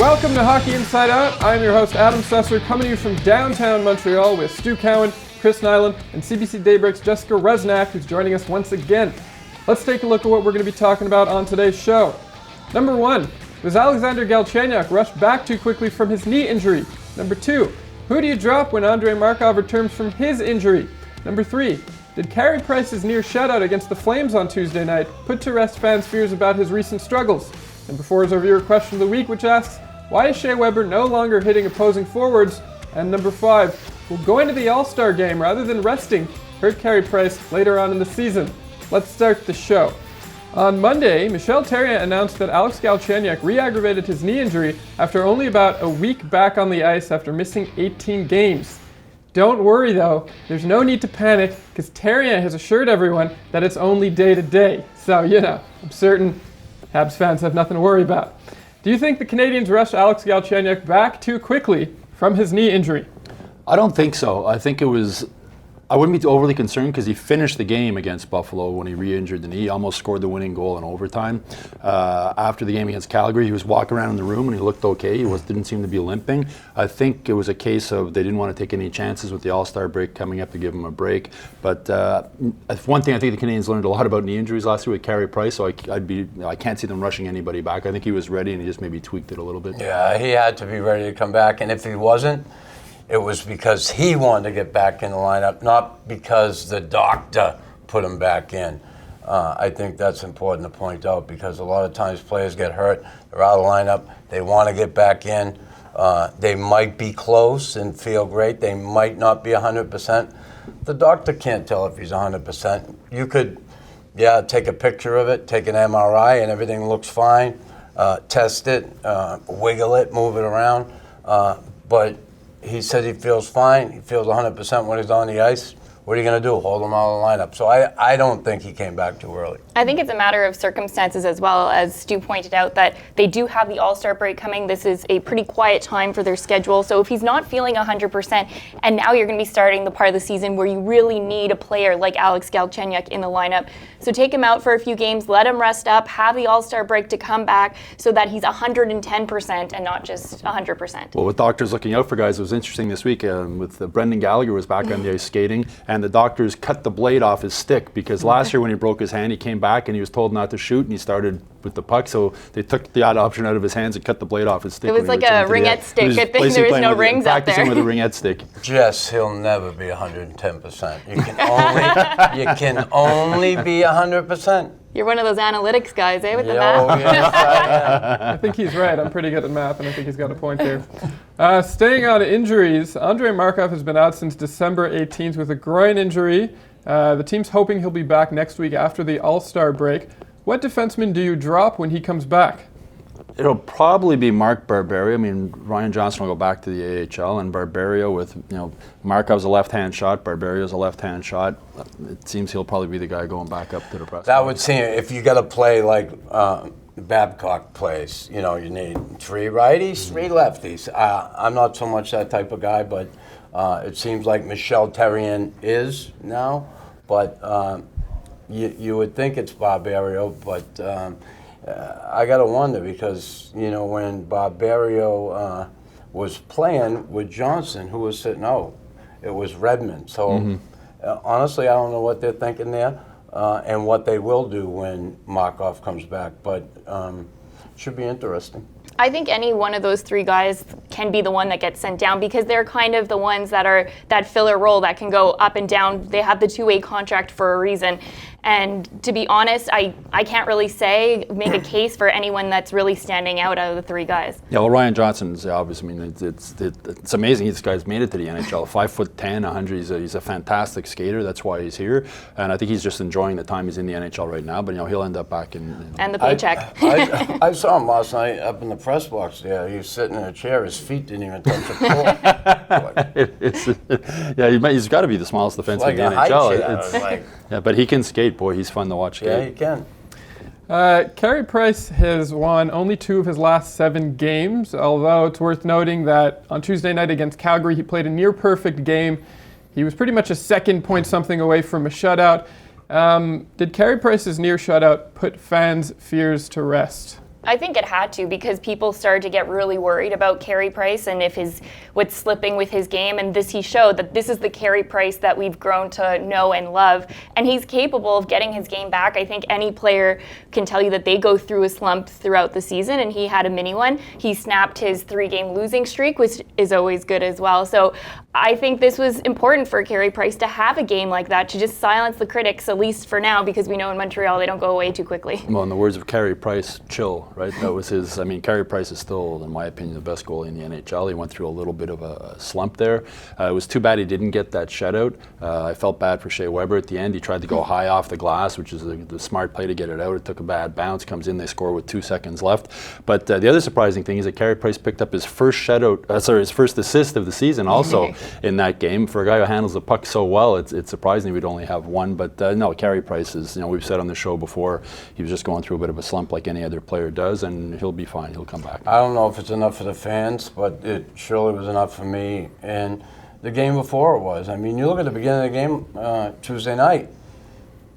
Welcome to Hockey Inside Out. I'm your host, Adam Susser, coming to you from downtown Montreal with Stu Cowan, Chris Nilan, and CBC Daybreak's Jessica Rusnak, who's joining us once again. Let's take a look at what we're going to be talking about on today's show. Number 1, was Alexander Galchenyuk rushed back too quickly from his knee injury? Number 2, who do you drop when Andrei Markov returns from his injury? Number 3, did Carey Price's near shutout against the Flames on Tuesday night put to rest fans' fears about his recent struggles? Number 4 is our viewer question of the week, which asks, why is Shea Weber no longer hitting opposing forwards? And number 5, will going to the All-Star Game rather than resting hurt Carey Price later on in the season? Let's start the show. On Monday, Michel Therrien announced that Alex Galchenyuk re-aggravated his knee injury after only about a week back on the ice after missing 18 games. Don't worry though, there's no need to panic because Therrien has assured everyone that it's only day-to-day. So, I'm certain Habs fans have nothing to worry about. Do you think the Canadiens rushed Alex Galchenyuk back too quickly from his knee injury? I don't think so. I wouldn't be overly concerned because he finished the game against Buffalo when he re-injured the knee. He almost scored the winning goal in overtime. After the game against Calgary, he was walking around in the room and he looked okay. He didn't seem to be limping. I think it was a case of they didn't want to take any chances with the All-Star break coming up to give him a break. But one thing I think the Canadiens learned a lot about knee injuries last year with Carey Price, so I can't see them rushing anybody back. I think he was ready and he just maybe tweaked it a little bit. Yeah, he had to be ready to come back, and if he wasn't, it was because he wanted to get back in the lineup, not because the doctor put him back in. I think that's important to point out because a lot of times players get hurt, they're out of the lineup, they want to get back in. They might be close and feel great. They might not be 100%. The doctor can't tell if he's 100%. You could, take a picture of it, take an MRI, and everything looks fine. Test it, wiggle it, move it around. But he said he feels fine. He feels 100% when he's on the ice. What are you going to do? Hold him out of the lineup. So I don't think he came back too early. I think it's a matter of circumstances as well, as Stu pointed out, that they do have the All-Star break coming. This is a pretty quiet time for their schedule. So if he's not feeling 100%, and now you're going to be starting the part of the season where you really need a player like Alex Galchenyuk in the lineup. So take him out for a few games, let him rest up, have the All-Star break to come back so that he's 110% and not just 100%. Well, with doctors looking out for guys, it was interesting this week with Brendan Gallagher was back on the ice skating, and the doctors cut the blade off his stick because last year when he broke his hand, he came back and he was told not to shoot and he started with the puck, so they took the odd option out of his hands and cut the blade off his stick. It was like a ringette stick. I think there was no rings out there. Practicing with a ringette stick. Jess, he'll never be 110%. You can only be 100%. You're one of those analytics guys, with the math? Yes, I am. I think he's right. I'm pretty good at math, and I think he's got a point there. Staying on injuries, Andrei Markov has been out since December 18th with a groin injury. The team's hoping he'll be back next week after the All-Star break. What defenseman do you drop when he comes back? It'll probably be Mark Barberio. I mean, Ryan Johnson will go back to the AHL, and Barberio with, Markov's a left-hand shot, Barberio's a left-hand shot. It seems he'll probably be the guy going back up to the press. That would seem, if you got to play like Babcock plays, you need 3 righties, 3 lefties. I'm not so much that type of guy, but it seems like Michel Therrien is now. But you would think it's Barberio, but I got to wonder because, when Barberio was playing with Johnson, who was sitting out, it was Redmond. So honestly, I don't know what they're thinking there and what they will do when Markov comes back, but it should be interesting. I think any one of those 3 guys can be the one that gets sent down because they're kind of the ones that are that filler role that can go up and down. They have the 2-way contract for a reason. And to be honest, I can't really make a case for anyone that's really standing out of the 3 guys. Yeah, well, Ryan Johnson's obviously, it's amazing this guy's made it to the NHL. 5'10", 100, he's a fantastic skater. That's why he's here. And I think he's just enjoying the time he's in the NHL right now. But, he'll end up back in... And the paycheck. I saw him last night up in the press box there. He was sitting in a chair. His feet didn't even touch the floor. He's got to be the smallest defenseman in the NHL. Yeah, but he can skate, boy. He's fun to watch skate. Yeah, he can. Carey Price has won only 2 of his last 7 games, although it's worth noting that on Tuesday night against Calgary, he played a near-perfect game. He was pretty much a second point something away from a shutout. Did Carey Price's near shutout put fans' fears to rest? I think it had to, because people started to get really worried about Carey Price and if what's slipping with his game. And he showed that this is the Carey Price that we've grown to know and love. And he's capable of getting his game back. I think any player can tell you that they go through a slump throughout the season, and he had a mini one. He snapped his 3-game losing streak, which is always good as well. So I think this was important for Carey Price to have a game like that, to just silence the critics, at least for now, because we know in Montreal they don't go away too quickly. Well, in the words of Carey Price, chill, right? That was his. I mean, Carey Price is still, in my opinion, the best goalie in the NHL. He went through a little bit of a slump there. It was too bad he didn't get that shutout. I felt bad for Shea Weber at the end. He tried to go high off the glass, which is the smart play to get it out. It took a bad bounce, comes in, they score with 2 seconds left. But the other surprising thing is that Carey Price picked up his first his first assist of the season also in that game. For a guy who handles the puck so well, it's surprising we'd only have one. But no, Carey Price is, we've said on the show before, he was just going through a bit of a slump like any other player does, and he'll be fine. He'll come back. I don't know if it's enough for the fans, but it surely was enough for me. And the game before it was. I mean, you look at the beginning of the game Tuesday night,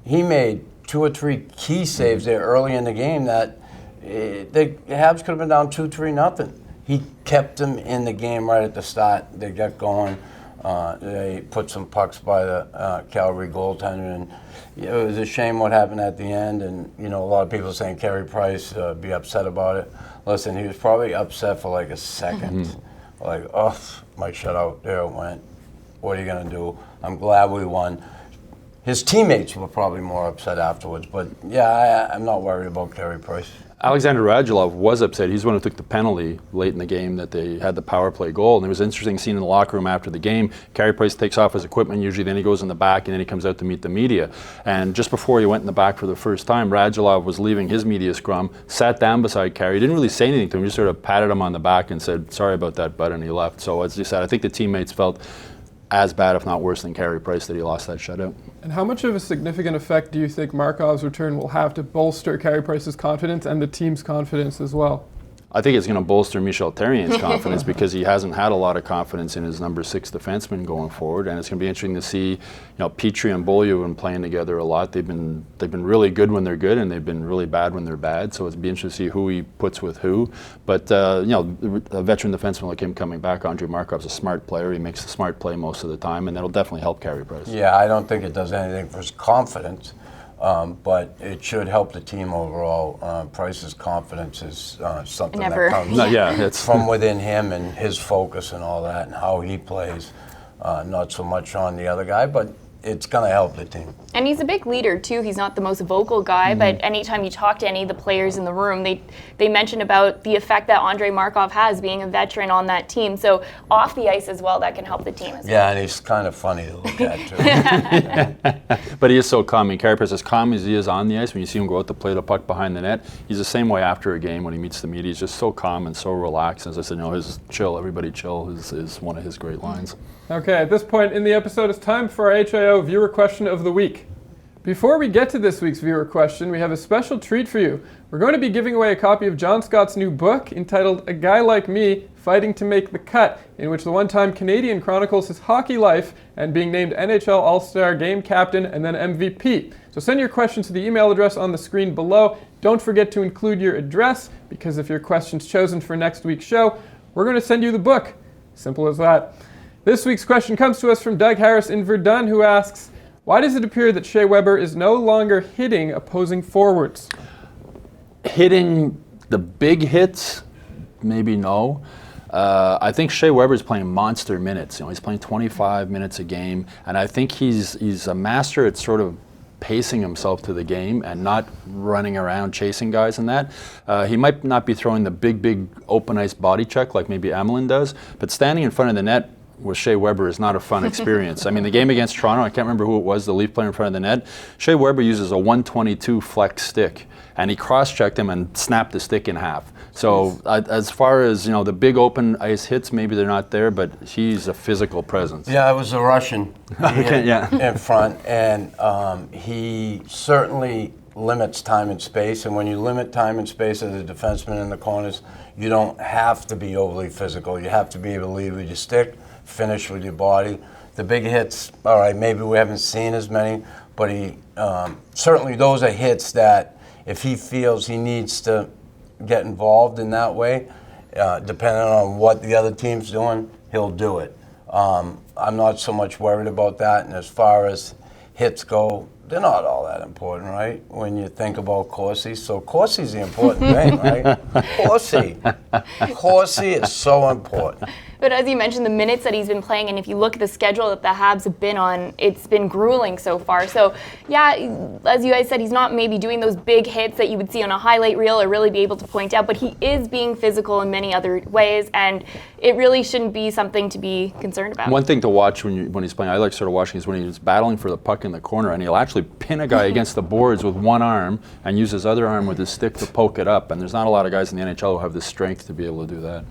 he made 2 or 3 key saves there early in the game that the Habs could have been down 2-3-0. He kept them in the game right at the start. They got going. They put some pucks by the Calgary goaltender, and it was a shame what happened at the end. And a lot of people saying Carey Price be upset about it. Listen, he was probably upset for like a second, like, oh, my shutout, there it went. What are you gonna do? I'm glad we won. His teammates were probably more upset afterwards, but yeah, I'm not worried about Carey Price. Alexander Radulov was upset. He's the one who took the penalty late in the game that they had the power play goal. And it was interesting seeing in the locker room after the game, Carey Price takes off his equipment usually, then he goes in the back, and then he comes out to meet the media. And just before he went in the back for the first time, Radulov was leaving his media scrum, sat down beside Carey. He didn't really say anything to him, just sort of patted him on the back and said, sorry about that, bud, and he left. So as you said, I think the teammates felt as bad, if not worse, than Carey Price that he lost that shutout. And how much of a significant effect do you think Markov's return will have to bolster Carey Price's confidence and the team's confidence as well? I think it's going to bolster Michel Therrien's confidence because he hasn't had a lot of confidence in his number 6 defenseman going forward, and it's going to be interesting to see. Petrie and Beaulieu have been playing together a lot. They've been really good when they're good, and they've been really bad when they're bad. So it'll be interesting to see who he puts with who. But a veteran defenseman like him coming back, Andrei Markov's a smart player. He makes the smart play most of the time, and that'll definitely help Carey Price. Yeah, I don't think it does anything for his confidence. But it should help the team overall. Price's confidence is something that comes from within him and his focus and all that and how he plays. Not so much on the other guy, but it's going to help the team. And he's a big leader, too. He's not the most vocal guy, but anytime you talk to any of the players in the room, they mention about the effect that Andrei Markov has being a veteran on that team. So off the ice as well, that can help the team as well. Yeah, and he's kind of funny to look at, too. But he is so calm. Carey Price, as calm as he is on the ice, when you see him go out to play the puck behind the net, he's the same way after a game when he meets the media. He's just so calm and so relaxed. As I said, his chill, everybody chill is one of his great lines. Okay, at this point in the episode, it's time for our HIO viewer question of the week. Before we get to this week's viewer question, we have a special treat for you. We're going to be giving away a copy of John Scott's new book entitled A Guy Like Me, Fighting to Make the Cut, in which the one-time Canadian chronicles his hockey life and being named NHL All-Star Game captain and then MVP. So send your questions to the email address on the screen below. Don't forget to include your address, because if your question's chosen for next week's show, we're going to send you the book. Simple as that. This week's question comes to us from Doug Harris in Verdun, who asks, why does it appear that Shea Weber is no longer hitting opposing forwards? Hitting the big hits, maybe no. I think Shea Weber is playing monster minutes. He's playing 25 minutes a game, and I think he's a master at sort of pacing himself to the game and not running around chasing guys and that. He might not be throwing the big open ice body check like maybe Emelin does, but standing in front of the net with Shea Weber is not a fun experience. I mean, the game against Toronto, I can't remember who it was, the Leaf player in front of the net, Shea Weber uses a 122 flex stick, and he cross-checked him and snapped the stick in half. So as far as, the big open ice hits, maybe they're not there, but he's a physical presence. Yeah, it was a Russian in front, and he certainly limits time and space, and when you limit time and space as a defenseman in the corners, you don't have to be overly physical. You have to be able to lead with your stick, finish with your body. The big hits, all right, maybe we haven't seen as many, but he certainly those are hits that if he feels he needs to get involved in that way, depending on what the other team's doing, he'll do it. I'm not so much worried about that. And as far as hits go, they're not all that important, right? When you think about Corsi. So Corsi's the important thing, right? Corsi is so important. But as you mentioned, the minutes that he's been playing, and if you look at the schedule that the Habs have been on, it's been grueling so far. So, yeah, as you guys said, he's not maybe doing those big hits that you would see on a highlight reel or really be able to point out, but he is being physical in many other ways, and it really shouldn't be something to be concerned about. One thing to watch when he's playing, I like sort of watching, is when he's battling for the puck in the corner, and he'll actually pin a guy against the boards with one arm and use his other arm with his stick to poke it up. And there's not a lot of guys in the NHL who have the strength to be able to do that.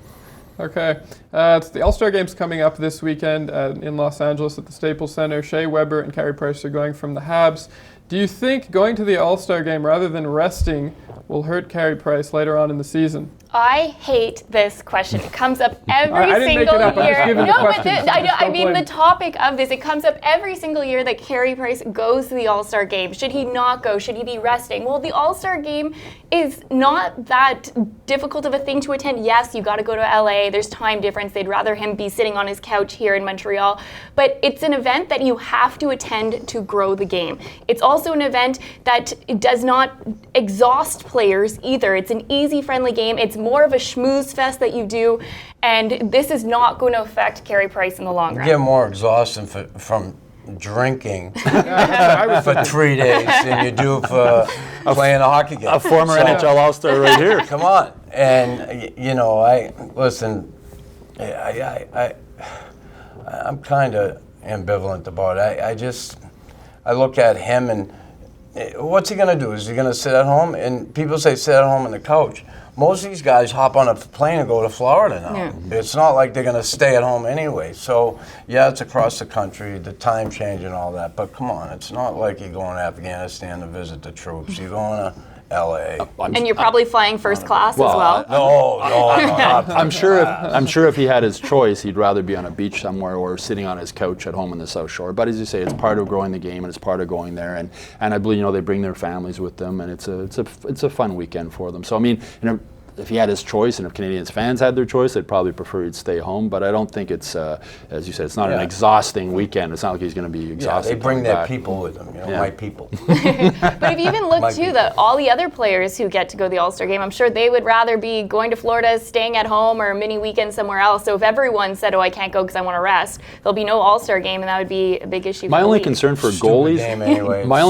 Okay, it's the All-Star Game's coming up this weekend in Los Angeles at the Staples Center. Shea Weber and Carey Price are going from the Habs. Do you think going to the All-Star Game rather than resting will hurt Carey Price later on in the season? I hate this question. It comes up every I didn't make single it up. I'm just year. giving the question. I mean the topic of this. It comes up every single year that Carey Price goes to the All-Star Game. Should he not go? Should he be resting? Well, the All-Star Game is not that difficult of a thing to attend. Yes, you got to go to LA. There's time difference. They'd rather him be sitting on his couch here in Montreal. But it's an event that you have to attend to grow the game. It's also an event that does not exhaust players either. It's an easy, friendly game. It's more of a schmooze fest that you do, and this is not going to affect Carey Price in the long You run. get more exhaustion from drinking for 3 days than you do for playing a hockey game. A former NHL All-Star right here. Come on. And, you know, I'm kind of ambivalent about it. I look at him and what's he going to do? Is he going to sit at home? And people say sit at home on the couch. Most of these guys hop on a plane and go to Florida now. Yeah. It's not like they're going to stay at home anyway. So, yeah, it's across the country, the time change and all that. But come on, it's not like you're going to Afghanistan to visit the troops. You're going to LA. And you're probably flying first class as well. No. I'm sure if he had his choice, he'd rather be on a beach somewhere or sitting on his couch at home in the South Shore. But as you say, it's part of growing the game, and it's part of going there. And I believe they bring their families with them, and it's a fun weekend for them. So I mean, if he had his choice, and if Canadiens fans had their choice, they'd probably prefer he'd stay home. But I don't think it's, as you said, it's not an exhausting weekend. It's not like he's going to be exhausted. Yeah, they bring their people with them, my people. But if you even look, too, that all the other players who get to go to the All-Star Game, I'm sure they would rather be going to Florida, staying at home, or a mini weekend somewhere else. So if everyone said, I can't go because I want to rest, there'll be no All-Star Game, and that would be a big issue. My only concern for goalies,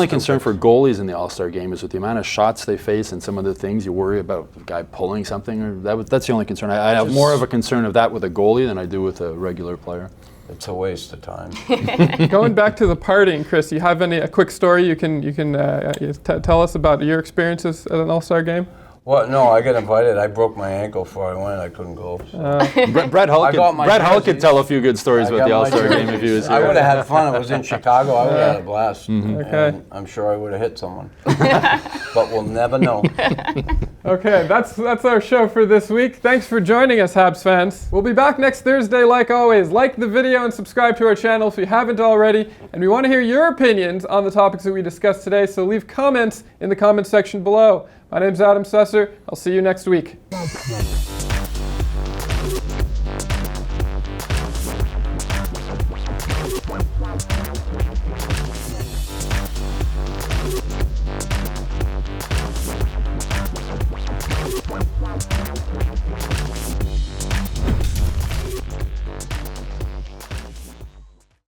concern for goalies in the All-Star Game is with the amount of shots they face and some of the things you worry about, a guy pulling something, or that's the only concern. I have more of a concern of that with a goalie than I do with a regular player. It's a waste of time. Going back to the partying, Chris, you have a quick story you can tell us about your experiences at an All-Star Game? Well, no, I got invited. I broke my ankle before I went. I couldn't go. So. Brett Hull could tell a few good stories about the All-Star Game if he was here. I would have had fun. It was in Chicago. I would have had a blast. Mm-hmm. Okay. And I'm sure I would have hit someone. But we'll never know. Okay, that's our show for this week. Thanks for joining us, Habs fans. We'll be back next Thursday like always. Like the video and subscribe to our channel if you haven't already. And we want to hear your opinions on the topics that we discussed today, so leave comments in the comment section below. My name's Adam Susser. I'll see you next week.